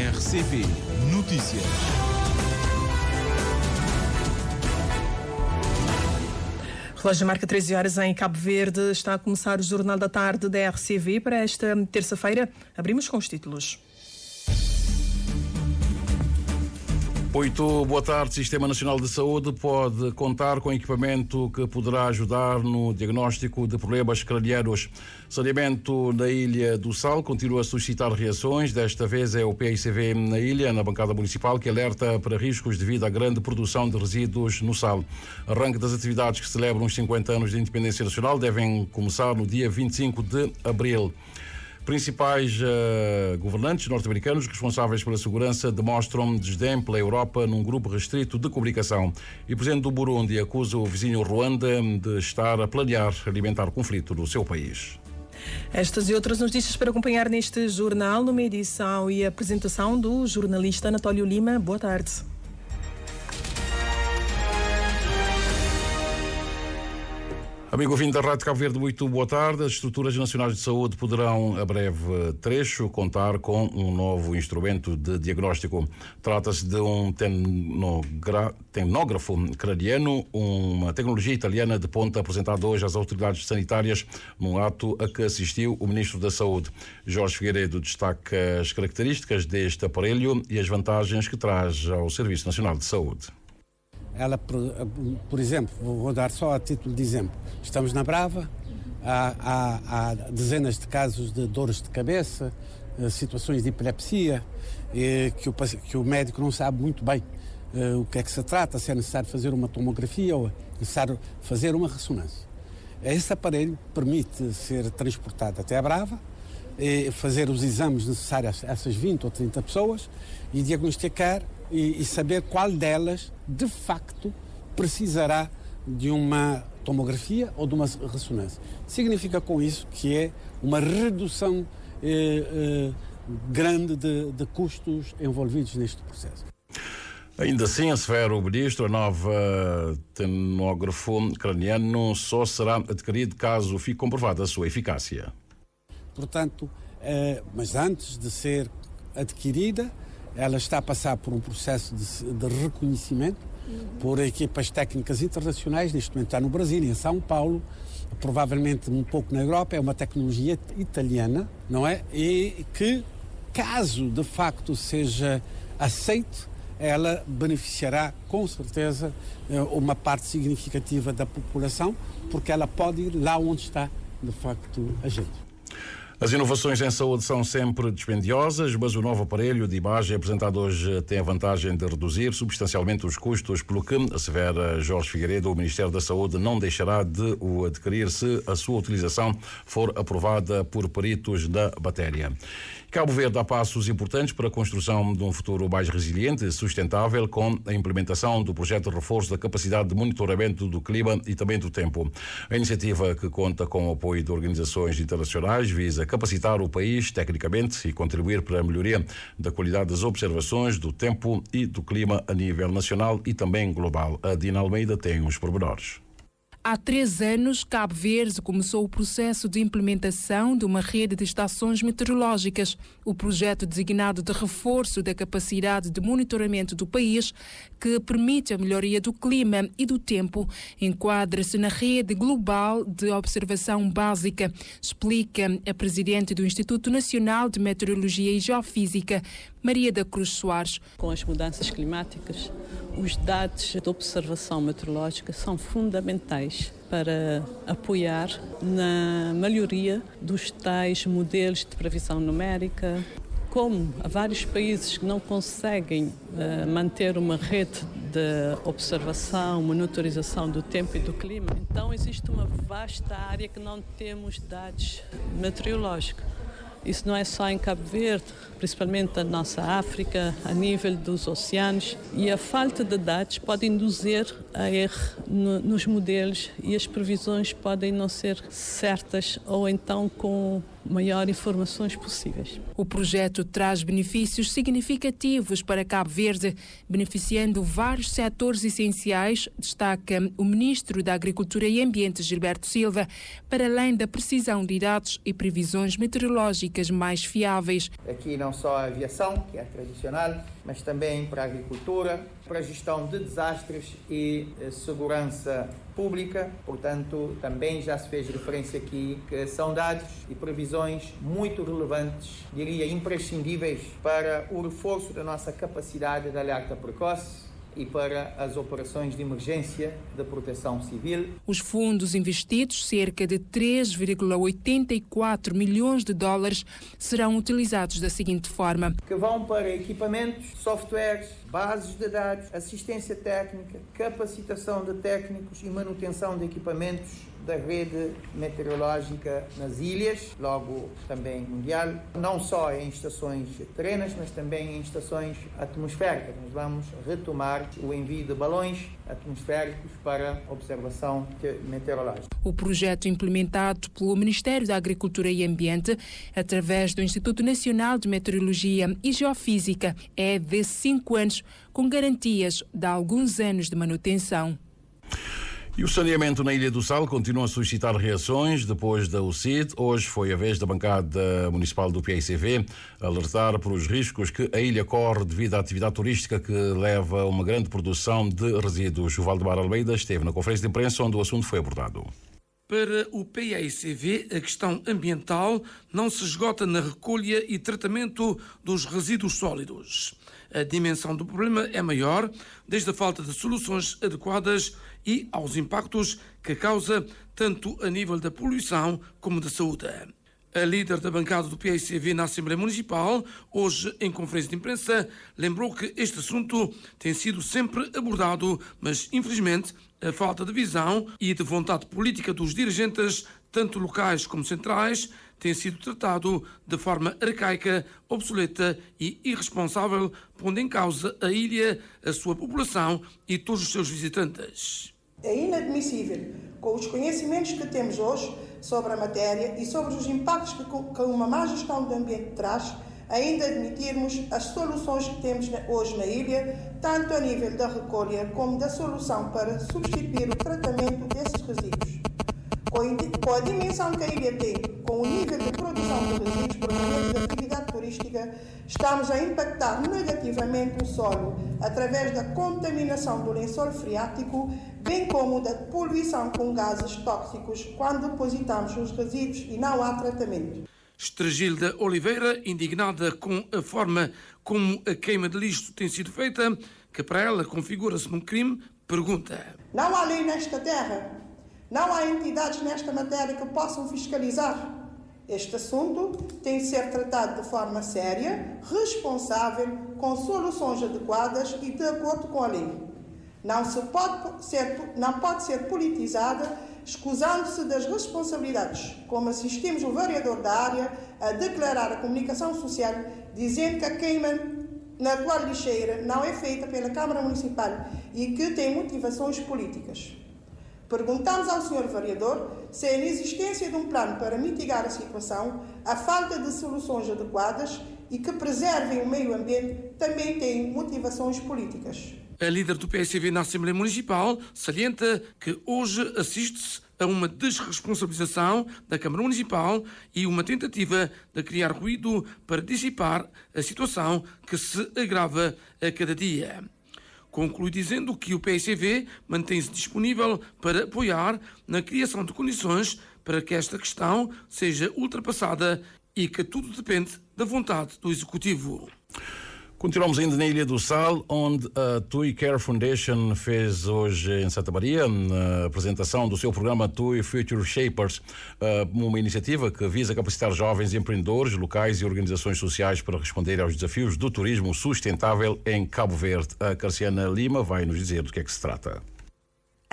RCP Notícias. Relógio marca 13 horas em Cabo Verde. Está a começar o Jornal da Tarde da RCV para esta terça-feira. Abrimos com os títulos. Boa tarde. Sistema Nacional de Saúde pode contar com equipamento que poderá ajudar no diagnóstico de problemas cranianos. Saneamento na Ilha do Sal continua a suscitar reações. Desta vez é o PICV na ilha, na bancada municipal, que alerta para riscos devido à grande produção de resíduos no sal. Arranque das atividades que celebram os 50 anos de independência nacional devem começar no dia 25 de abril. Principais governantes norte-americanos responsáveis pela segurança demonstram desdém pela Europa num grupo restrito de comunicação. E o presidente do Burundi acusa o vizinho Ruanda de estar a planear alimentar o conflito no seu país. Estas e outras notícias para acompanhar neste jornal, numa edição e apresentação do jornalista Anatólio Lima. Boa tarde. Amigo ouvinte da Rádio Cabo Verde, muito boa tarde. As estruturas nacionais de saúde poderão, a breve trecho, contar com um novo instrumento de diagnóstico. Trata-se de um tenógrafo craniano, uma tecnologia italiana de ponta apresentada hoje às autoridades sanitárias num ato a que assistiu o Ministro da Saúde. Jorge Figueiredo destaca as características deste aparelho e as vantagens que traz ao Serviço Nacional de Saúde. Ela, por exemplo, vou dar só a título de exemplo, estamos na Brava, há dezenas de casos de dores de cabeça, situações de epilepsia, que o médico não sabe muito bem o que é que se trata, se é necessário fazer uma tomografia ou é necessário fazer uma ressonância. Esse aparelho permite ser transportado até a Brava, fazer os exames necessários a essas 20 ou 30 pessoas e diagnosticar e saber qual delas, de facto, precisará de uma tomografia ou de uma ressonância. Significa com isso que é uma redução grande de custos envolvidos neste processo. Ainda assim, assevera o Ministro, a nova tenógrafo craniano só será adquirido caso fique comprovada a sua eficácia. Portanto, mas antes de ser adquirida, ela está a passar por um processo de reconhecimento por equipas técnicas internacionais. Neste momento está no Brasil, em São Paulo, provavelmente um pouco na Europa. É uma tecnologia italiana, não é? E que, caso de facto seja aceite, ela beneficiará com certeza uma parte significativa da população, porque ela pode ir lá onde está de facto a gente. As inovações em saúde são sempre dispendiosas, mas o novo aparelho de imagem apresentado hoje tem a vantagem de reduzir substancialmente os custos, pelo que, assevera Jorge Figueiredo, o Ministério da Saúde não deixará de o adquirir se a sua utilização for aprovada por peritos da matéria. Cabo Verde dá passos importantes para a construção de um futuro mais resiliente e sustentável com a implementação do projeto de reforço da capacidade de monitoramento do clima e também do tempo. A iniciativa, que conta com o apoio de organizações internacionais, visa capacitar o país tecnicamente e contribuir para a melhoria da qualidade das observações do tempo e do clima a nível nacional e também global. A Dina Almeida tem os pormenores. Há 3 anos, Cabo Verde começou o processo de implementação de uma rede de estações meteorológicas. O projeto designado de reforço da capacidade de monitoramento do país, que permite a melhoria do clima e do tempo, enquadra-se na rede global de observação básica, explica a presidente do Instituto Nacional de Meteorologia e Geofísica, Maria da Cruz Soares. Com as mudanças climáticas, os dados de observação meteorológica são fundamentais para apoiar na melhoria dos tais modelos de previsão numérica. Como há vários países que não conseguem manter uma rede de observação, monitorização do tempo e do clima, então existe uma vasta área que não temos dados meteorológicos. Isso não é só em Cabo Verde, principalmente na nossa África, a nível dos oceanos. E a falta de dados pode induzir a erro nos modelos e as previsões podem não ser certas ou então com maior informações possíveis. O projeto traz benefícios significativos para Cabo Verde, beneficiando vários setores essenciais, destaca o Ministro da Agricultura e Ambiente, Gilberto Silva, para além da precisão de dados e previsões meteorológicas mais fiáveis. Aqui não só a aviação, que é tradicional, mas também para a agricultura, para a gestão de desastres e segurança pública. Portanto, também já se fez referência aqui que são dados e previsões muito relevantes, diria imprescindíveis, para o reforço da nossa capacidade de alerta precoce e para as operações de emergência da proteção civil. Os fundos investidos, cerca de 3,84 milhões de dólares, serão utilizados da seguinte forma: que vão para equipamentos, softwares, bases de dados, assistência técnica, capacitação de técnicos e manutenção de equipamentos da rede meteorológica nas ilhas, logo também mundial, não só em estações terrenas, mas também em estações atmosféricas. Nós vamos retomar o envio de balões atmosféricos para observação meteorológica. O projeto implementado pelo Ministério da Agricultura e Ambiente, através do Instituto Nacional de Meteorologia e Geofísica, é de 5 anos, com garantias de alguns anos de manutenção. E o saneamento na Ilha do Sal continua a suscitar reações depois da UCID. Hoje foi a vez da bancada municipal do PICV alertar para os riscos que a ilha corre devido à atividade turística que leva a uma grande produção de resíduos. O Valdemar Almeida esteve na conferência de imprensa onde o assunto foi abordado. Para o PICV, a questão ambiental não se esgota na recolha e tratamento dos resíduos sólidos. A dimensão do problema é maior, desde a falta de soluções adequadas e aos impactos que causa tanto a nível da poluição como da saúde. A líder da bancada do PICV na Assembleia Municipal, hoje em conferência de imprensa, lembrou que este assunto tem sido sempre abordado, mas infelizmente a falta de visão e de vontade política dos dirigentes, tanto locais como centrais, tem sido tratado de forma arcaica, obsoleta e irresponsável, pondo em causa a ilha, a sua população e todos os seus visitantes. É inadmissível, com os conhecimentos que temos hoje sobre a matéria e sobre os impactos que uma má gestão do ambiente traz, ainda admitirmos as soluções que temos hoje na ilha, tanto a nível da recolha como da solução para substituir o tratamento desses resíduos. Com a dimensão que a ilha tem, com o nível de produção de resíduos provenientes da atividade turística, estamos a impactar negativamente o solo através da contaminação do lençol freático, bem como da poluição com gases tóxicos quando depositamos os resíduos e não há tratamento. Estragilda Oliveira, indignada com a forma como a queima de lixo tem sido feita, que para ela configura-se num crime, pergunta: não há lei nesta terra? Não há entidades nesta matéria que possam fiscalizar? Este assunto tem de ser tratado de forma séria, responsável, com soluções adequadas e de acordo com a lei. Não pode ser politizada, escusando-se das responsabilidades, como assistimos o vereador da área a declarar a comunicação social, dizendo que a queima na atual lixeira não é feita pela Câmara Municipal e que tem motivações políticas. Perguntamos ao Sr. Vereador se a inexistência de um plano para mitigar a situação, a falta de soluções adequadas e que preservem o meio ambiente também tem motivações políticas. A líder do PSV na Assembleia Municipal salienta que hoje assiste-se a uma desresponsabilização da Câmara Municipal e uma tentativa de criar ruído para dissipar a situação que se agrava a cada dia. Conclui dizendo que o PSV mantém-se disponível para apoiar na criação de condições para que esta questão seja ultrapassada e que tudo depende da vontade do Executivo. Continuamos ainda na Ilha do Sal, onde a TUI Care Foundation fez hoje em Santa Maria a apresentação do seu programa TUI Future Shapers, uma iniciativa que visa capacitar jovens empreendedores locais e organizações sociais para responder aos desafios do turismo sustentável em Cabo Verde. A Carciana Lima vai nos dizer do que é que se trata.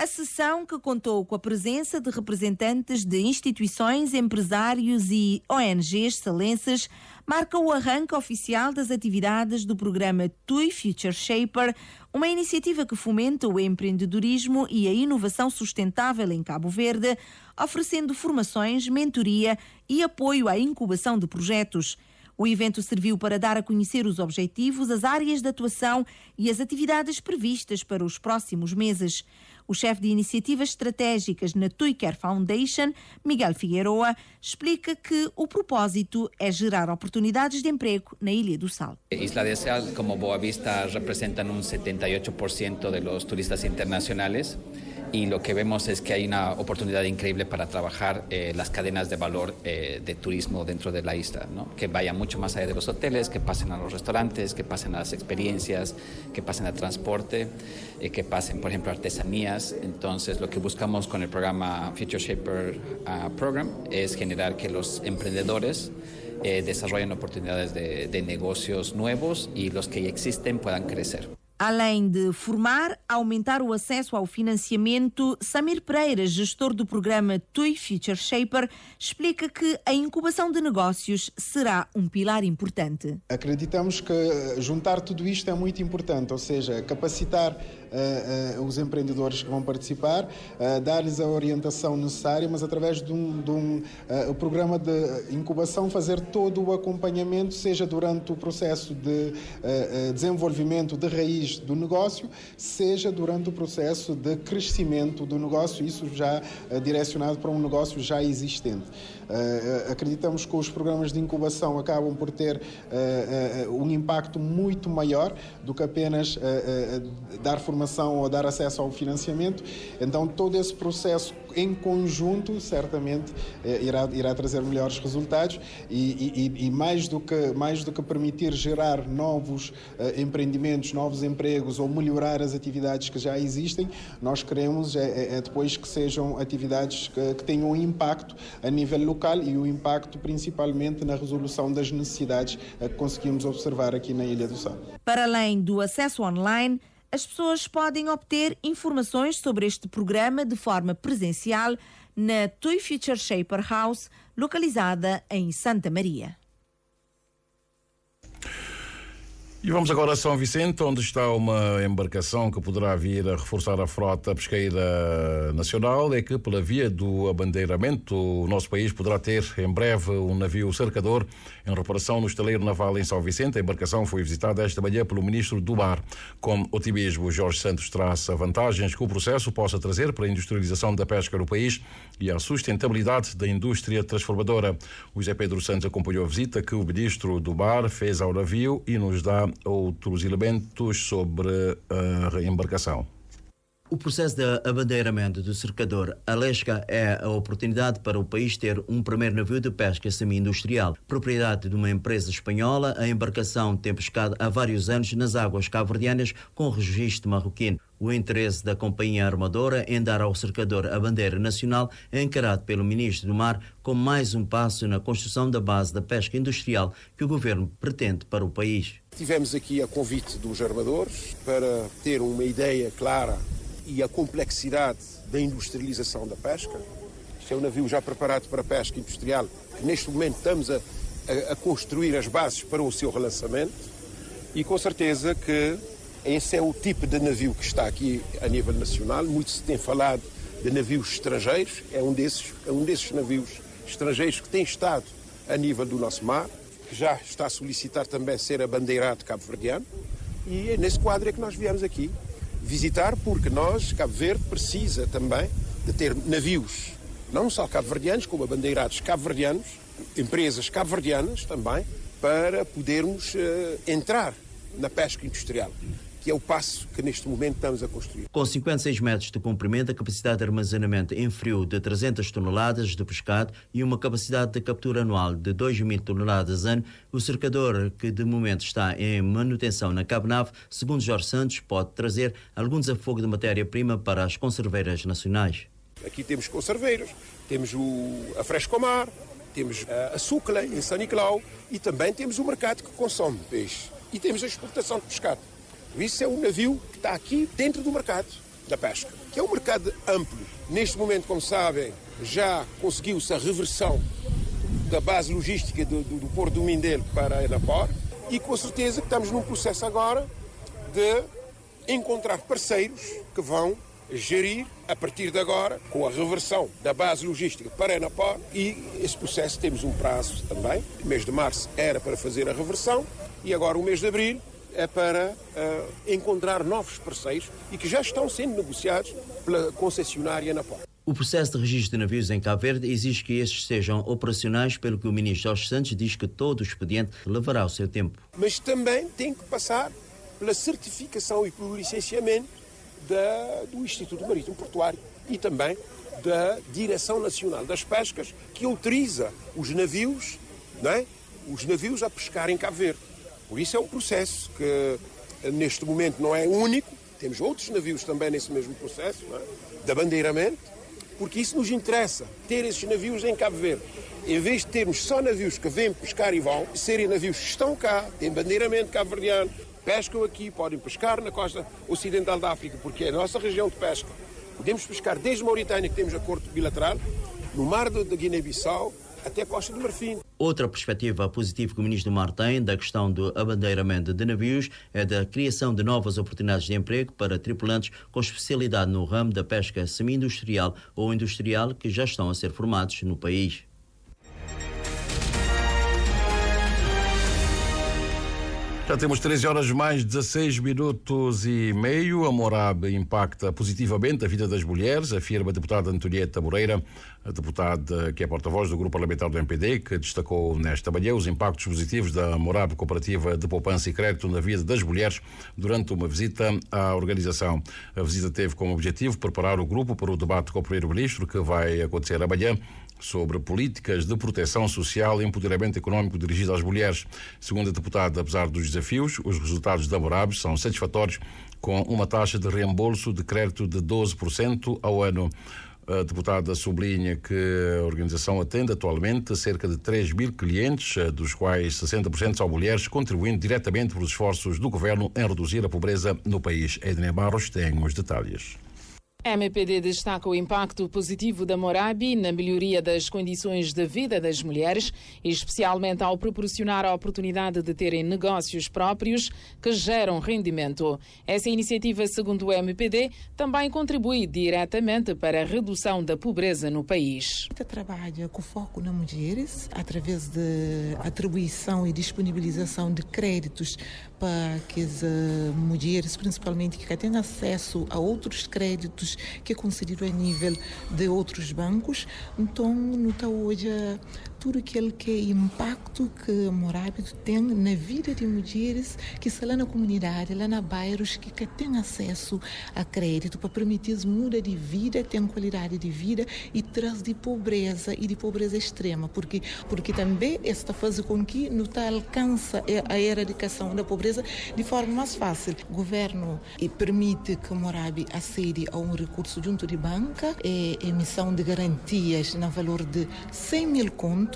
A sessão, que contou com a presença de representantes de instituições, empresários e ONGs salenses, marca o arranque oficial das atividades do programa TUI Future Shaper, uma iniciativa que fomenta o empreendedorismo e a inovação sustentável em Cabo Verde, oferecendo formações, mentoria e apoio à incubação de projetos. O evento serviu para dar a conhecer os objetivos, as áreas de atuação e as atividades previstas para os próximos meses. O chefe de iniciativas estratégicas na TUI Care Foundation, Miguel Figueroa, explica que o propósito é gerar oportunidades de emprego na Ilha do Sal. Isla de Sal, como Boa Vista, representan un 78% de los turistas internacionales. Y lo que vemos es que hay una oportunidad increíble para trabajar las cadenas de valor de turismo dentro de la isla, ¿no? Que vayan mucho más allá de los hoteles, que pasen a los restaurantes, que pasen a las experiencias, que pasen al transporte, que pasen, por ejemplo, artesanías. Entonces, lo que buscamos con el programa Future Shaper Program es generar que los emprendedores desarrollen oportunidades de negocios nuevos y los que ya existen puedan crecer. Além de formar, aumentar o acesso ao financiamento, Samir Pereira, gestor do programa TUI Future Shaper, explica que a incubação de negócios será um pilar importante. Acreditamos que juntar tudo isto é muito importante, ou seja, capacitar os empreendedores que vão participar, dar-lhes a orientação necessária, mas através de um programa de incubação fazer todo o acompanhamento, seja durante o processo de desenvolvimento de raiz do negócio, seja durante o processo de crescimento do negócio, isso já direcionado para um negócio já existente. Acreditamos que os programas de incubação acabam por ter um impacto muito maior do que apenas dar formação ou dar acesso ao financiamento. Então, todo esse processo em conjunto certamente irá trazer melhores resultados e mais do que permitir gerar novos empreendimentos, novos empregos ou melhorar as atividades que já existem, nós queremos depois que sejam atividades que tenham um impacto a nível local e o impacto principalmente na resolução das necessidades que conseguimos observar aqui na Ilha do Sal. Para além do acesso online, as pessoas podem obter informações sobre este programa de forma presencial na TUI Future Shaper House, localizada em Santa Maria. E vamos agora a São Vicente, onde está uma embarcação que poderá vir a reforçar a frota pesqueira nacional. É que, pela via do abandeiramento, o nosso país poderá ter em breve um navio cercador em reparação no estaleiro naval em São Vicente. A embarcação foi visitada esta manhã pelo ministro do Mar. Com otimismo, Jorge Santos traça vantagens que o processo possa trazer para a industrialização da pesca no país e a sustentabilidade da indústria transformadora. O José Pedro Santos acompanhou a visita que o ministro do Mar fez ao navio e nos dá outros elementos sobre a embarcação. O processo de abandeiramento do cercador Alesca é a oportunidade para o país ter um primeiro navio de pesca semi-industrial. Propriedade de uma empresa espanhola, a embarcação tem pescado há vários anos nas águas cabo-verdianas com registro marroquino. O interesse da companhia armadora em dar ao cercador a bandeira nacional é encarado pelo Ministro do Mar como mais um passo na construção da base da pesca industrial que o Governo pretende para o país. Tivemos aqui a convite dos armadores para ter uma ideia clara e a complexidade da industrialização da pesca. Este é um navio já preparado para a pesca industrial, que neste momento estamos a construir as bases para o seu relançamento e com certeza que esse é o tipo de navio que está aqui a nível nacional. Muito se tem falado de navios estrangeiros, é um desses navios estrangeiros que tem estado a nível do nosso mar, que já está a solicitar também ser abandeirado cabo-verdiano, e é nesse quadro é que nós viemos aqui visitar, porque nós, Cabo Verde, precisa também de ter navios, não só cabo-verdianos, como abandeirados cabo-verdianos, empresas cabo-verdianas também, para podermos entrar na pesca industrial, que é o passo que neste momento estamos a construir. Com 56 metros de comprimento, a capacidade de armazenamento em frio de 300 toneladas de pescado e uma capacidade de captura anual de 2.000 toneladas ano, o cercador, que de momento está em manutenção na Cabo Nave, segundo Jorge Santos, pode trazer algum desafogo de matéria-prima para as conserveiras nacionais. Aqui temos conserveiros, temos a Frescomar, temos a Sucla em São Nicolau e também temos o mercado que consome peixe e temos a exportação de pescado. Isso é um navio que está aqui dentro do mercado da pesca, que é um mercado amplo. Neste momento, como sabem, já conseguiu-se a reversão da base logística do Porto do Mindelo para a Enapor e com certeza que estamos num processo agora de encontrar parceiros que vão gerir a partir de agora, com a reversão da base logística para a Enapor, e esse processo temos um prazo também. O mês de março era para fazer a reversão e agora o mês de abril é para encontrar novos parceiros e que já estão sendo negociados pela concessionária Enapor. O processo de registro de navios em Cabo Verde exige que estes sejam operacionais, pelo que o ministro Jorge Santos diz que todo o expediente levará o seu tempo. Mas também tem que passar pela certificação e pelo licenciamento do Instituto Marítimo Portuário e também da Direção Nacional das Pescas, que autoriza os navios, não é? Os navios a pescar em Cabo Verde. Por isso é um processo que neste momento não é único, temos outros navios também nesse mesmo processo, não é? De abandeiramento, porque isso nos interessa, ter esses navios em Cabo Verde. Em vez de termos só navios que vêm pescar e vão, serem navios que estão cá, têm bandeiramento cabo-verdiano, pescam aqui, podem pescar na costa ocidental da África, porque é a nossa região de pesca. Podemos pescar desde Mauritânia, que temos acordo bilateral, no mar da Guiné-Bissau, até a Costa do Marfim. Outra perspectiva positiva que o Ministro do Mar tem da questão do abandeiramento de navios é da criação de novas oportunidades de emprego para tripulantes com especialidade no ramo da pesca semi-industrial ou industrial que já estão a ser formados no país. Já temos 13 horas mais 16 minutos e meio. A Morab impacta positivamente a vida das mulheres, afirma a deputada Antonieta Moreira, a deputada que é porta-voz do grupo parlamentar do MPD, que destacou nesta manhã os impactos positivos da Morab Cooperativa de Poupança e Crédito na vida das mulheres durante uma visita à organização. A visita teve como objetivo preparar o grupo para o debate com o primeiro-ministro, que vai acontecer amanhã, sobre políticas de proteção social e empoderamento económico dirigido às mulheres. Segundo a deputada, apesar dos desafios, os resultados da Morab são satisfatórios, com uma taxa de reembolso de crédito de 12% ao ano. A deputada sublinha que a organização atende atualmente cerca de 3 mil clientes, dos quais 60% são mulheres, contribuindo diretamente para os esforços do governo em reduzir a pobreza no país. Edna Barros tem os detalhes. A MPD destaca o impacto positivo da Morabi na melhoria das condições de vida das mulheres, especialmente ao proporcionar a oportunidade de terem negócios próprios que geram rendimento. Essa iniciativa, segundo o MPD, também contribui diretamente para a redução da pobreza no país. Trabalha com foco nas mulheres, através de atribuição e disponibilização de créditos para que as mulheres, principalmente, que têm acesso a outros créditos que é concedido a nível de outros bancos. Então, nota hoje tudo aquele que é impacto que a Morab tem na vida de mulheres que estão lá na comunidade, lá na bairros, que têm acesso a crédito para permitir muda de vida, ter qualidade de vida e traz de pobreza e de pobreza extrema, porque também esta faz com que não alcança a erradicação da pobreza de forma mais fácil. O governo permite que a Morab acede a um recurso junto de banca, emissão de garantias no valor de 100 mil contos,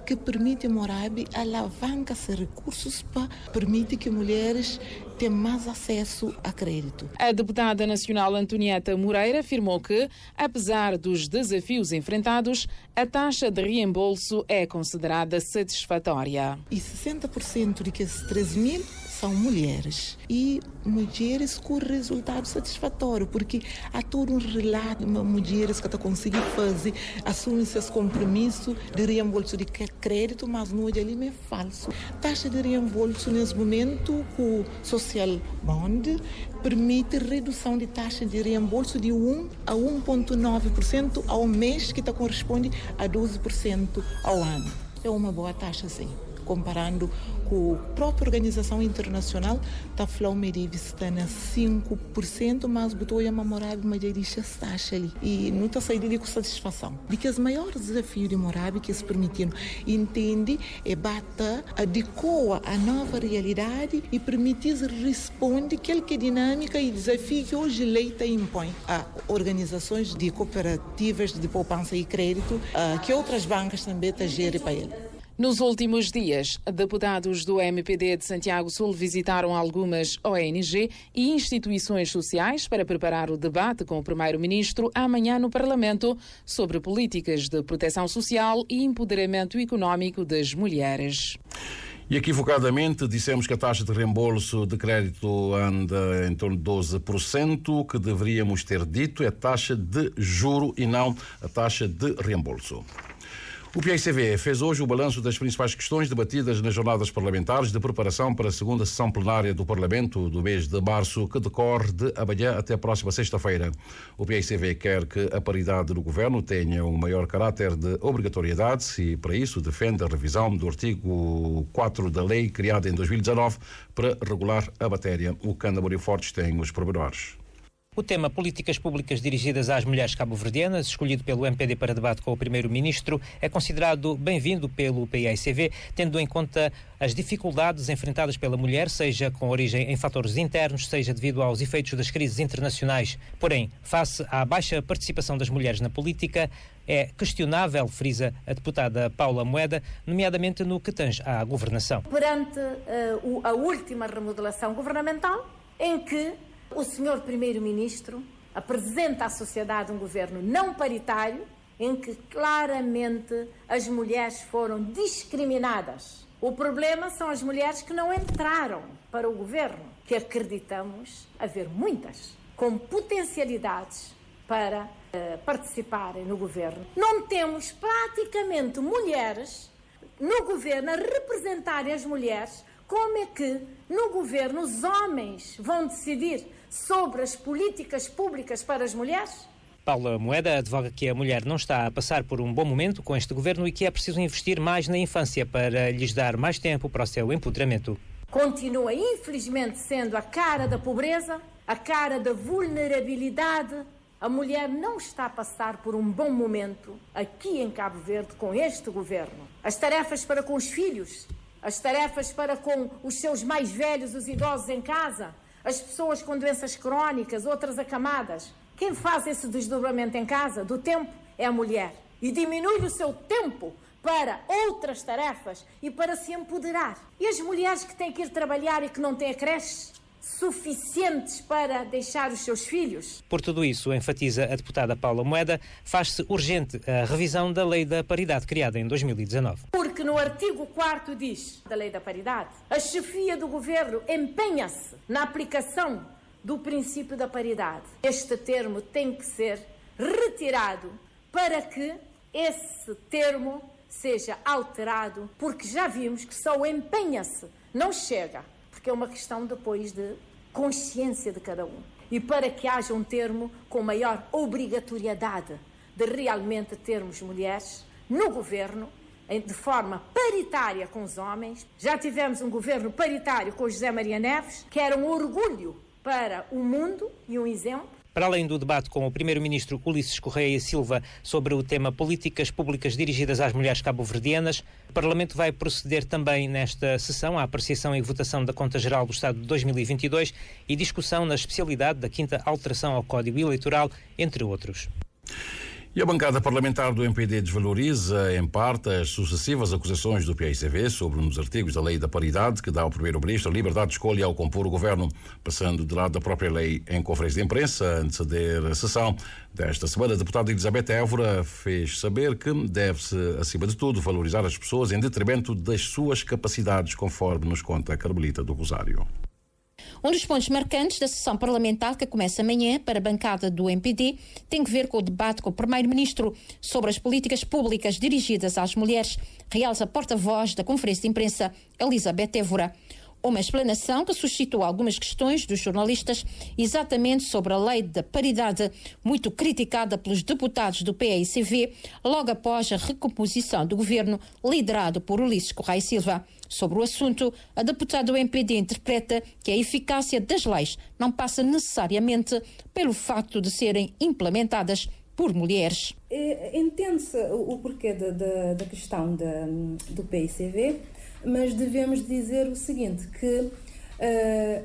que permite a Morab alavancar esses recursos para permitir que mulheres tenham mais acesso a crédito. A deputada nacional Antonieta Moreira afirmou que, apesar dos desafios enfrentados, a taxa de reembolso é considerada satisfatória. E 60% de que esses 13 mil são mulheres. E mulheres com resultado satisfatório, porque há todo um relato de mulheres que estão conseguindo fazer, assumem seus compromissos de reembolso de crédito, mas no hoje ali é falso. Taxa de reembolso nesse momento, com o Social Bond, permite redução de taxa de reembolso de 1 a 1,9% ao mês, que corresponde a 12% ao ano. É uma boa taxa, sim. Comparando com a própria organização internacional, está falando de está na 5%, mas botou a Morab uma essa taxa ali. E não está saindo com satisfação. Porque os maiores desafios de Morab que se permitiram entende é bata, adequa a nova realidade e permitir responder aquela dinâmica e desafio que hoje a lei impõe a organizações de cooperativas de poupança e crédito, que outras bancas também gerem para ele. Nos últimos dias, deputados do MPD de Santiago Sul visitaram algumas ONG e instituições sociais para preparar o debate com o primeiro-ministro amanhã no Parlamento sobre políticas de proteção social e empoderamento econômico das mulheres. E equivocadamente dissemos que a taxa de reembolso de crédito anda em torno de 12%, que deveríamos ter dito é a taxa de juro e não a taxa de reembolso. O PICV fez hoje o balanço das principais questões debatidas nas jornadas parlamentares de preparação para a segunda sessão plenária do Parlamento do mês de março, que decorre de amanhã até a próxima sexta-feira. O PICV quer que a paridade do governo tenha um maior caráter de obrigatoriedade e, para isso, defende a revisão do artigo 4 da lei criada em 2019 para regular a matéria. O Cândido Amorim Fortes tem os pormenores. O tema Políticas Públicas Dirigidas às Mulheres Cabo-Verdianas, escolhido pelo MPD para debate com o Primeiro-Ministro, é considerado bem-vindo pelo PICV, tendo em conta as dificuldades enfrentadas pela mulher, seja com origem em fatores internos, seja devido aos efeitos das crises internacionais. Porém, face à baixa participação das mulheres na política, é questionável, frisa a deputada Paula Moeda, nomeadamente no que tange à governação. Perante a última remodelação governamental, em que o senhor Primeiro-Ministro apresenta à sociedade um governo não paritário, em que claramente as mulheres foram discriminadas. O problema são as mulheres que não entraram para o governo, que acreditamos haver muitas, com potencialidades para participarem no governo. Não temos praticamente mulheres no governo a representarem as mulheres. Como é que no governo os homens vão decidir sobre as políticas públicas para as mulheres? Paula Moeda advoga que a mulher não está a passar por um bom momento com este governo e que é preciso investir mais na infância para lhes dar mais tempo para o seu empoderamento. Continua, infelizmente, sendo a cara da pobreza, a cara da vulnerabilidade. A mulher não está a passar por um bom momento aqui em Cabo Verde com este governo. As tarefas para com os filhos, as tarefas para com os seus mais velhos, os idosos em casa, as pessoas com doenças crónicas, outras acamadas. Quem faz esse desdobramento em casa do tempo é a mulher. E diminui o seu tempo para outras tarefas e para se empoderar. E as mulheres que têm que ir trabalhar e que não têm creches suficientes para deixar os seus filhos? Por tudo isso, enfatiza a deputada Paula Moeda, faz-se urgente a revisão da Lei da Paridade criada em 2019. Porque no artigo 4º diz da Lei da Paridade, a chefia do governo empenha-se na aplicação do princípio da paridade. Este termo tem que ser retirado para que esse termo seja alterado, porque já vimos que só o empenha-se não chega, porque é uma questão depois de consciência de cada um. E para que haja um termo com maior obrigatoriedade de realmente termos mulheres no governo, de forma paritária com os homens. Já tivemos um governo paritário com o José Maria Neves, que era um orgulho para o mundo e um exemplo. Para além do debate com o Primeiro-Ministro Ulisses Correia e Silva sobre o tema Políticas Públicas Dirigidas às Mulheres Cabo-Verdianas, o Parlamento vai proceder também nesta sessão à apreciação e votação da Conta Geral do Estado de 2022 e discussão na especialidade da 5ª alteração ao Código Eleitoral, entre outros. E a bancada parlamentar do MPD desvaloriza, em parte, as sucessivas acusações do PICV sobre um dos artigos da Lei da Paridade que dá ao Primeiro-Ministro a liberdade de escolha ao compor o governo, passando de lado da própria lei. Em conferência de imprensa, a anteceder a sessão desta semana, a deputada Elizabeth Évora fez saber que deve-se, acima de tudo, valorizar as pessoas em detrimento das suas capacidades, conforme nos conta a Carmelita do Rosário. Um dos pontos marcantes da sessão parlamentar que começa amanhã para a bancada do MPD tem que ver com o debate com o Primeiro-Ministro sobre as políticas públicas dirigidas às mulheres, realça a porta-voz da conferência de imprensa Elizabeth Évora. Uma explanação que suscitou algumas questões dos jornalistas exatamente sobre a lei da paridade, muito criticada pelos deputados do PICV, logo após a recomposição do governo liderado por Ulisses Correia e Silva. Sobre o assunto, a deputada do MPD interpreta que a eficácia das leis não passa necessariamente pelo facto de serem implementadas por mulheres. Entende-se o porquê da questão do PICV, mas devemos dizer o seguinte, que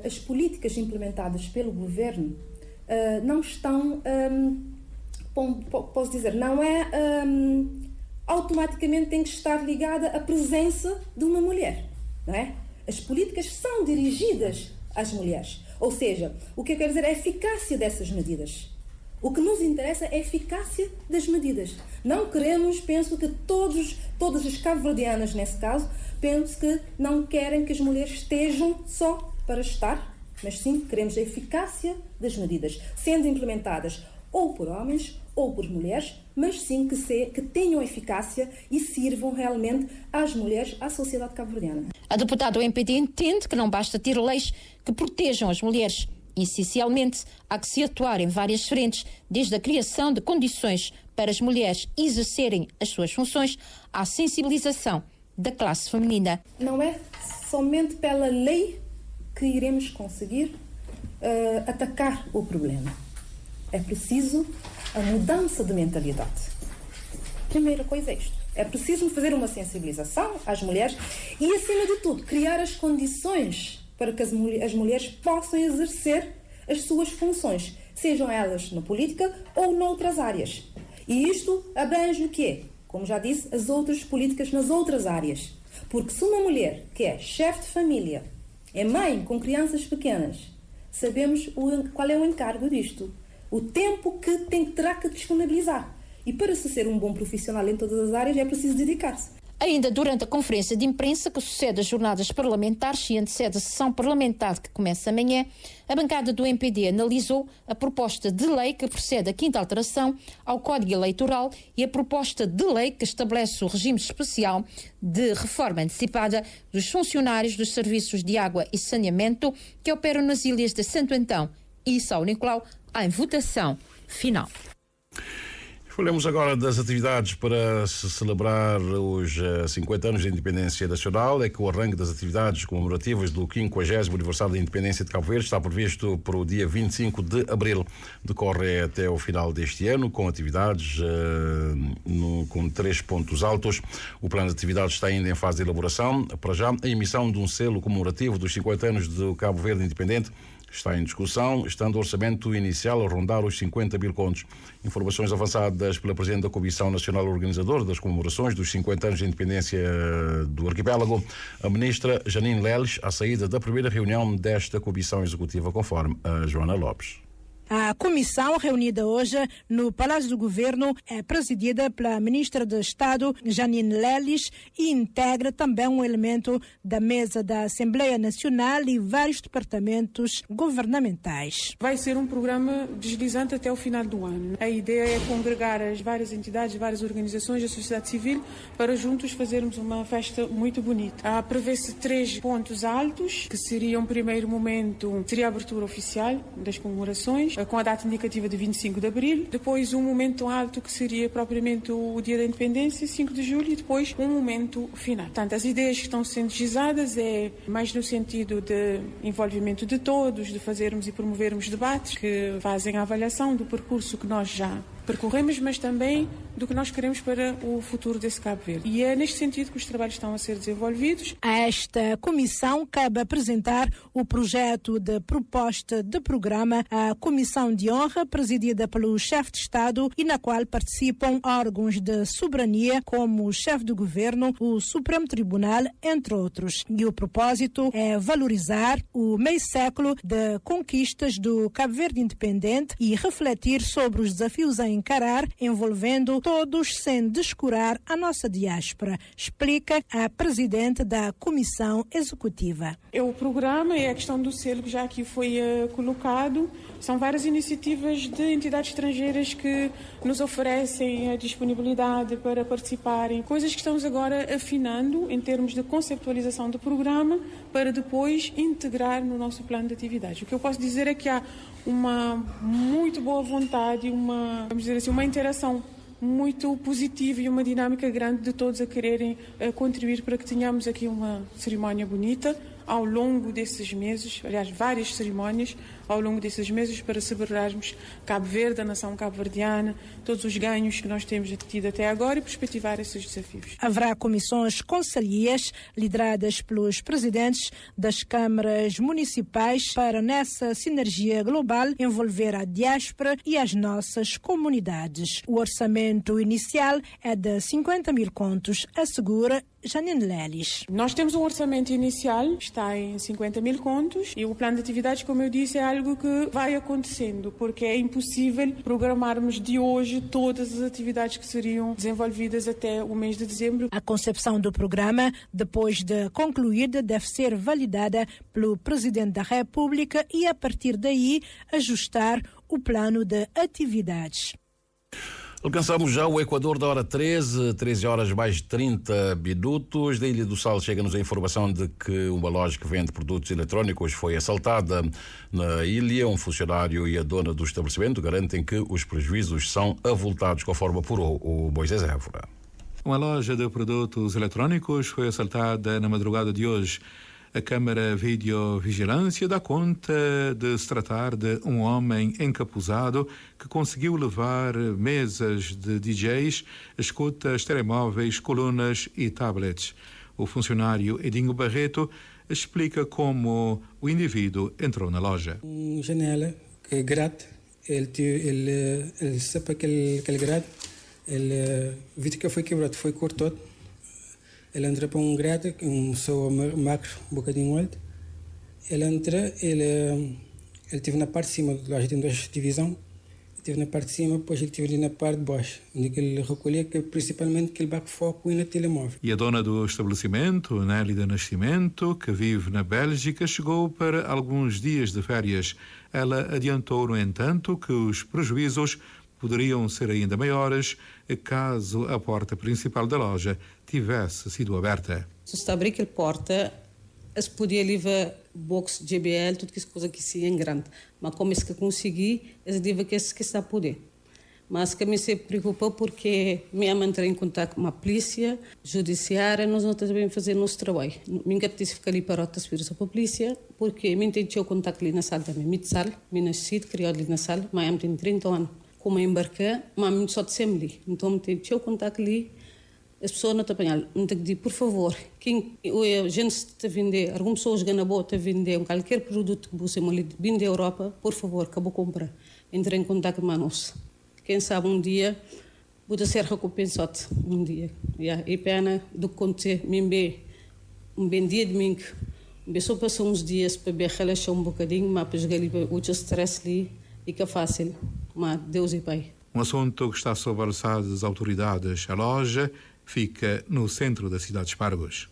as políticas implementadas pelo governo não estão, posso dizer, não é automaticamente tem que estar ligada à presença de uma mulher, não é? As políticas são dirigidas às mulheres. Ou seja, o que eu quero dizer é a eficácia dessas medidas. O que nos interessa é a eficácia das medidas. Não queremos, penso que todas as cabo-verdianas, nesse caso, penso que não querem que as mulheres estejam só para estar, mas sim queremos a eficácia das medidas, sendo implementadas ou por homens ou por mulheres, mas sim que tenham eficácia e sirvam realmente às mulheres, à sociedade cabo-verdiana. A deputada do MPD entende que não basta ter leis que protejam as mulheres. Essencialmente, há que se atuar em várias frentes, desde a criação de condições para as mulheres exercerem as suas funções, à sensibilização da classe feminina. Não é somente pela lei que iremos conseguir atacar o problema. É preciso a mudança de mentalidade. Primeira coisa é isto. É preciso fazer uma sensibilização às mulheres e, acima de tudo, criar as condições para que as mulheres possam exercer as suas funções, sejam elas na política ou noutras áreas. E isto abrange o quê? Como já disse, as outras políticas nas outras áreas. Porque se uma mulher que é chefe de família, é mãe com crianças pequenas, sabemos qual é o encargo disto. O tempo que terá que disponibilizar. E para se ser um bom profissional em todas as áreas é preciso dedicar-se. Ainda durante a conferência de imprensa que sucede as jornadas parlamentares e antecede a sessão parlamentar que começa amanhã, a bancada do MPD analisou a proposta de lei que procede à 5ª alteração ao Código Eleitoral e a proposta de lei que estabelece o regime especial de reforma antecipada dos funcionários dos serviços de água e saneamento que operam nas ilhas de Santo Antão e São Nicolau, em votação final. Falamos agora das atividades para se celebrar os 50 anos de independência nacional. É que o arranque das atividades comemorativas do 50º aniversário da independência de Cabo Verde está previsto para o dia 25 de abril. Decorre até o final deste ano, com atividades com 3 pontos altos. O plano de atividades está ainda em fase de elaboração. Para já, a emissão de um selo comemorativo dos 50 anos do Cabo Verde independente está em discussão, estando o orçamento inicial a rondar os 50 mil contos. Informações avançadas pela Presidente da Comissão Nacional Organizadora das comemorações dos 50 anos de independência do arquipélago, a ministra Janine Leles, à saída da primeira reunião desta Comissão Executiva, conforme a Joana Lopes. A comissão reunida hoje no Palácio do Governo é presidida pela Ministra de Estado, Janine Leles, e integra também um elemento da mesa da Assembleia Nacional e vários departamentos governamentais. Vai ser um programa deslizante até o final do ano. A ideia é congregar as várias entidades, várias organizações da sociedade civil para juntos fazermos uma festa muito bonita. Prevê-se 3 pontos altos, que seriam, primeiro momento, seria a abertura oficial das comemorações, com a data indicativa de 25 de abril, depois um momento alto que seria propriamente o Dia da Independência, 5 de julho, e depois um momento final. Portanto, as ideias que estão sendo gizadas é mais no sentido de envolvimento de todos, de fazermos e promovermos debates que fazem a avaliação do percurso que nós já percorremos, mas também do que nós queremos para o futuro desse Cabo Verde. E é neste sentido que os trabalhos estão a ser desenvolvidos. A esta comissão cabe apresentar o projeto de proposta de programa à Comissão de Honra, presidida pelo chefe de Estado e na qual participam órgãos de soberania como o chefe do governo, o Supremo Tribunal, entre outros. E o propósito é valorizar o meio século de conquistas do Cabo Verde independente e refletir sobre os desafios a encarar, envolvendo todos sem descurar a nossa diáspora, explica a presidente da Comissão Executiva. O programa é a questão do selo que já aqui foi colocado. São várias iniciativas de entidades estrangeiras que nos oferecem a disponibilidade para participarem. Coisas que estamos agora afinando em termos de conceptualização do programa para depois integrar no nosso plano de atividades. O que eu posso dizer é que há uma muito boa vontade, vamos dizer assim, uma interação muito positiva e uma dinâmica grande de todos a quererem contribuir para que tenhamos aqui uma cerimónia bonita, ao longo desses meses, aliás, várias cerimónias ao longo desses meses para celebrarmos Cabo Verde, a nação cabo-verdiana, todos os ganhos que nós temos tido até agora e perspectivar esses desafios. Haverá comissões conselheiras lideradas pelos presidentes das câmaras municipais para, nessa sinergia global, envolver a diáspora e as nossas comunidades. O orçamento inicial é de 50 mil contos, assegura Janine Lelis. Nós temos um orçamento inicial, está em 50 mil contos, e o plano de atividades, como eu disse, é algo que vai acontecendo, porque é impossível programarmos de hoje todas as atividades que seriam desenvolvidas até o mês de dezembro. A concepção do programa, depois de concluída, deve ser validada pelo Presidente da República e, a partir daí, ajustar o plano de atividades. Alcançamos já o Equador da hora 13 horas mais 30 minutos. Da Ilha do Sal chega-nos a informação de que uma loja que vende produtos eletrónicos foi assaltada na ilha. Um funcionário e a dona do estabelecimento garantem que os prejuízos são avultados, conforme apurou o Moisés Évora. Uma loja de produtos eletrónicos foi assaltada na madrugada de hoje. A câmara videovigilância dá conta de se tratar de um homem encapuzado que conseguiu levar mesas de DJs, escutas, telemóveis, colunas e tablets. O funcionário Edinho Barreto explica como o indivíduo entrou na loja. Janela que é grade, ele sabe aquele grade, ele viu que foi quebrado, foi cortado. Ele entra para um grade, só macro, um bocadinho alto. Ele entra, ele esteve na parte de cima, a gente tem duas divisões. Esteve na parte de cima, depois ele esteve ali na parte de baixo, onde ele recolhia que principalmente aquele back foco e na telemóvel. E a dona do estabelecimento, Nélida Nascimento, que vive na Bélgica, chegou para alguns dias de férias. Ela adiantou, no entanto, que os prejuízos poderiam ser ainda maiores caso a porta principal da loja tivesse sido aberta. Se está abrir aquela porta, se podia levar box JBL, tudo que é coisa que se é grande. Mas como é que consegui, eu digo que está a poder. Mas que me se preocupa porque me entrei em contato com a polícia judiciária, nós não também fazer nosso trabalho. Me tive que ficar ali para transferir para a polícia, porque me tenho contato ali na sala da minha sala, me nasci, criado ali na sala, mas eu tenho 30 anos. Como embarcar, mas só de sempre ali. Então, me tenho contato ali, as pessoas não estão apanhando. Me tenho que dizer, por favor, quem a gente está a vender, algumas pessoas ganham boa está a vender qualquer produto que você vem da Europa, por favor, acabou de comprar. Entre em contato com nós. Quem sabe um dia, pode ser recompensado. Um dia. E pena do que acontecer, um bem dia de domingo. Só passou uns dias para ver relaxar um bocadinho, mas para jogar ali, o stress ali, e que é fácil. Mas Deus e Pai. Um assunto que está sob a alçada das autoridades. A loja fica no centro da cidade de Espargos.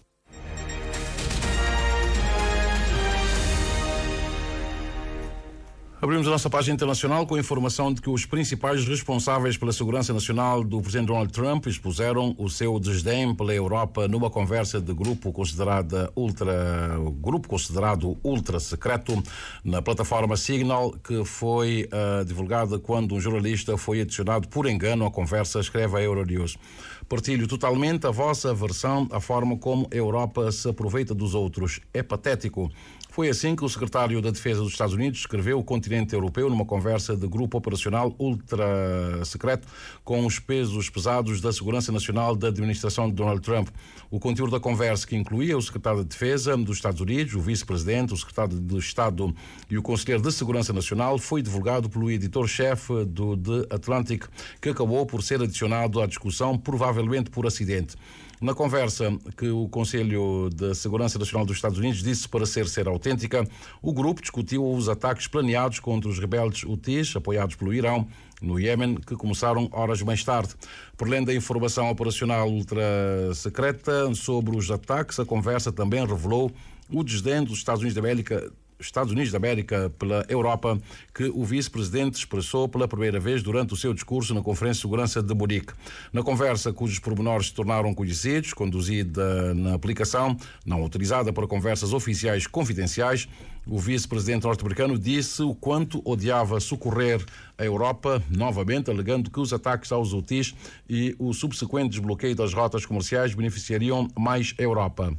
Abrimos a nossa página internacional com a informação de que os principais responsáveis pela segurança nacional do presidente Donald Trump expuseram o seu desdém pela Europa numa conversa de grupo considerado ultra secreto na plataforma Signal, que foi divulgada quando um jornalista foi adicionado por engano à conversa, escreve a Euronews. Partilho totalmente a vossa versão, a forma como a Europa se aproveita dos outros. É patético. Foi assim que o secretário da Defesa dos Estados Unidos descreveu o continente europeu numa conversa de grupo operacional ultra secreto com os pesos pesados da segurança nacional da administração de Donald Trump. O conteúdo da conversa, que incluía o secretário de Defesa dos Estados Unidos, o vice-presidente, o secretário de Estado e o conselheiro de Segurança Nacional, foi divulgado pelo editor-chefe do The Atlantic, que acabou por ser adicionado à discussão, provavelmente por acidente. Na conversa que o Conselho de Segurança Nacional dos Estados Unidos disse para ser autêntica, o grupo discutiu os ataques planeados contra os rebeldes Houthis, apoiados pelo Irão, no Iêmen, que começaram horas mais tarde. Por além da informação operacional ultra-secreta sobre os ataques, a conversa também revelou o desdém dos Estados Unidos da América pela Europa, que o vice-presidente expressou pela primeira vez durante o seu discurso na Conferência de Segurança de Munique. Na conversa, cujos pormenores se tornaram conhecidos, conduzida na aplicação, não utilizada para conversas oficiais confidenciais, o vice-presidente norte-americano disse o quanto odiava socorrer a Europa, novamente alegando que os ataques aos Houthis e o subsequente desbloqueio das rotas comerciais beneficiariam mais a Europa.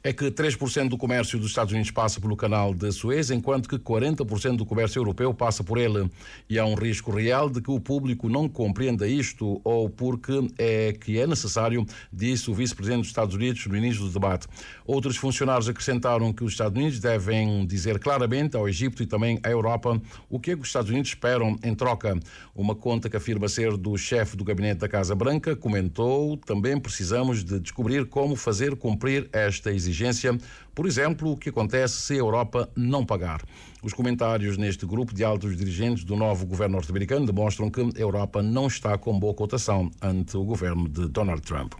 é que 3% do comércio dos Estados Unidos passa pelo canal de Suez, enquanto que 40% do comércio europeu passa por ele. E há um risco real de que o público não compreenda isto, ou porque é necessário, disse o vice-presidente dos Estados Unidos no início do debate. Outros funcionários acrescentaram que os Estados Unidos devem dizer claramente ao Egito e também à Europa o que é que os Estados Unidos esperam em troca. Uma conta que afirma ser do chefe do gabinete da Casa Branca comentou: também precisamos de descobrir como fazer cumprir esta exigência. Por exemplo, o que acontece se a Europa não pagar. Os comentários neste grupo de altos dirigentes do novo governo norte-americano demonstram que a Europa não está com boa cotação ante o governo de Donald Trump.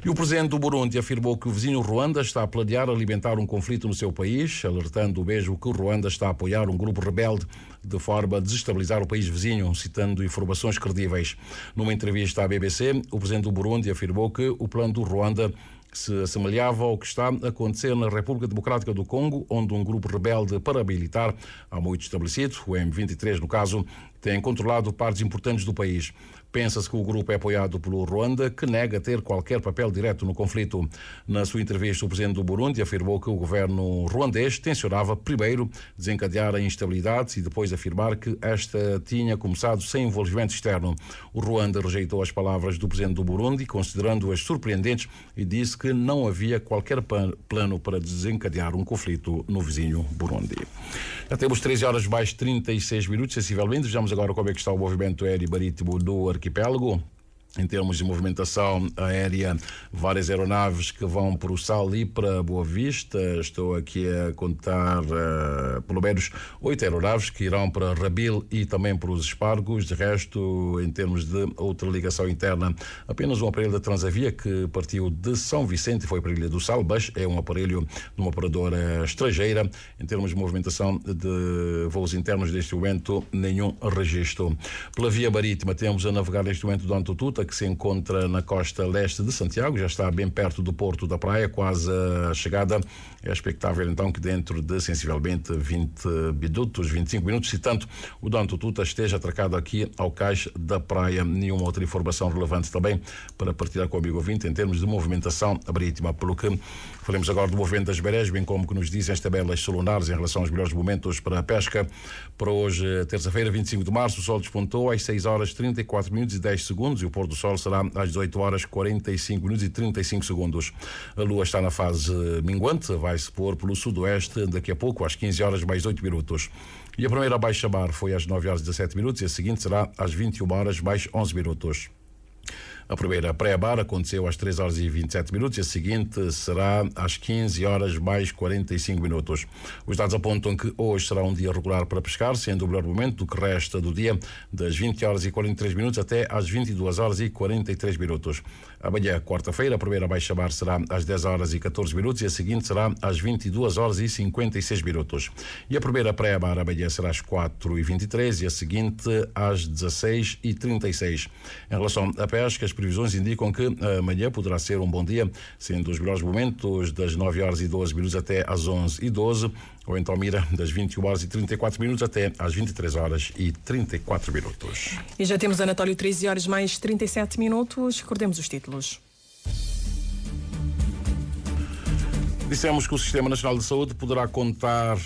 E o presidente do Burundi afirmou que o vizinho Ruanda está a planear alimentar um conflito no seu país, alertando mesmo que o Ruanda está a apoiar um grupo rebelde de forma a desestabilizar o país vizinho, citando informações credíveis. Numa entrevista à BBC, o presidente do Burundi afirmou que o plano do Ruanda se assemelhava ao que está a acontecer na República Democrática do Congo, onde um grupo rebelde paramilitar, há muito estabelecido, o M23 no caso, tem controlado partes importantes do país. Pensa-se que o grupo é apoiado pelo Ruanda, que nega ter qualquer papel direto no conflito. Na sua entrevista, o presidente do Burundi afirmou que o governo ruandês tencionava primeiro desencadear a instabilidade e depois afirmar que esta tinha começado sem envolvimento externo. O Ruanda rejeitou as palavras do presidente do Burundi, considerando-as surpreendentes, e disse que não havia qualquer plano para desencadear um conflito no vizinho Burundi. Já temos 13 horas mais 36 minutos, sensivelmente. Vejamos agora como é que está o movimento aéreo e marítimo do arquipélago. Em termos de movimentação aérea, várias aeronaves que vão para o Sal e para Boa Vista. Estou aqui a contar pelo menos 8 aeronaves que irão para Rabil e também para os Espargos. De resto, em termos de outra ligação interna, apenas um aparelho da Transavia que partiu de São Vicente e foi para a Ilha do Sal, mas é um aparelho de uma operadora estrangeira. Em termos de movimentação de voos internos, neste momento, nenhum registro. Pela via marítima, temos a navegar neste momento do Antututa, que se encontra na costa leste de Santiago, já está bem perto do porto da praia, quase a chegada. É expectável então que dentro de sensivelmente 20 minutos, 25 minutos, se tanto o Dom Tututa esteja atracado aqui ao cais da praia. Nenhuma outra informação relevante também para partilhar com o amigo ouvinte em termos de movimentação marítima. Pelo que falemos agora do movimento das marés, bem como que nos dizem as tabelas solares em relação aos melhores momentos para a pesca. Para hoje, terça-feira, 25 de março, o sol despontou às 6 horas 34 minutos e 10 segundos e o pôr do sol será às 18 horas 45 minutos e 35 segundos. A lua está na fase minguante, vai se pôr pelo sudoeste daqui a pouco, às 15 horas mais 8 minutos. E a primeira baixa-mar foi às 9 horas 17 minutos e a seguinte será às 21 horas mais 11 minutos. A primeira pré-bar aconteceu às 3 horas e 27 minutos e a seguinte será às 15 horas mais 45 minutos. Os dados apontam que hoje será um dia regular para pescar, sendo o melhor momento do que resta do dia, das 20 horas e 43 minutos até às 22 horas e 43 minutos. Amanhã, quarta-feira, a primeira baixa-mar será às 10 horas e 14 minutos e a seguinte será às 22 horas e 56 minutos. E a primeira pré-bar amanhã será às 4 e 23 e a seguinte às 16 e 36. Em relação à pesca, as previsões indicam que amanhã poderá ser um bom dia, sendo os melhores momentos das 9 horas e 12 minutos até às 11 e 12, ou então mira das 21 horas e 34 minutos até às 23 horas e 34 minutos. E já temos, Anatólio, 13 horas mais 37 minutos. Recordemos os títulos. Dissemos que o Sistema Nacional de Saúde poderá contar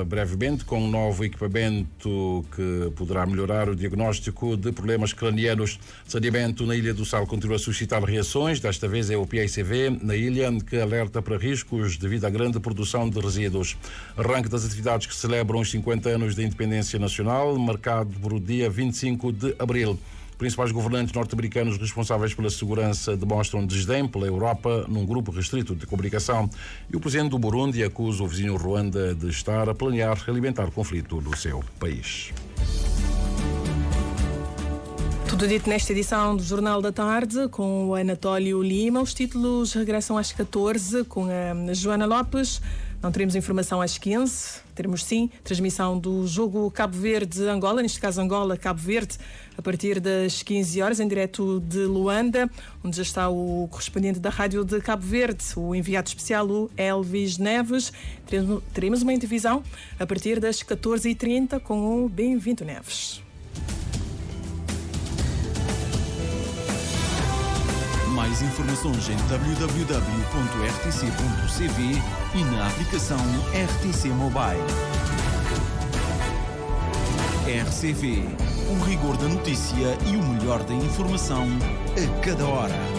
brevemente com um novo equipamento que poderá melhorar o diagnóstico de problemas cranianos. Saneamento na Ilha do Sal continua a suscitar reações. Desta vez é o PICV na ilha que alerta para riscos devido à grande produção de resíduos. Arranque das atividades que celebram os 50 anos da independência nacional, marcado para o dia 25 de abril. Principais governantes norte-americanos responsáveis pela segurança demonstram desdém pela Europa num grupo restrito de comunicação. E o presidente do Burundi acusa o vizinho Ruanda de estar a planear alimentar conflito no seu país. Tudo dito nesta edição do Jornal da Tarde com o Anatólio Lima. Os títulos regressam às 14 com a Joana Lopes. Não teremos informação às 15. Teremos sim transmissão do jogo Cabo Verde-Angola, neste caso Angola-Cabo Verde, a partir das 15 horas, em direto de Luanda, onde já está o correspondente da Rádio de Cabo Verde, o enviado especial, o Elvis Neves. Teremos uma intervisão a partir das 14h30 com o Bem-vindo Neves. Mais informações em www.rtc.cv e na aplicação RTC Mobile. RCV, o rigor da notícia e o melhor da informação a cada hora.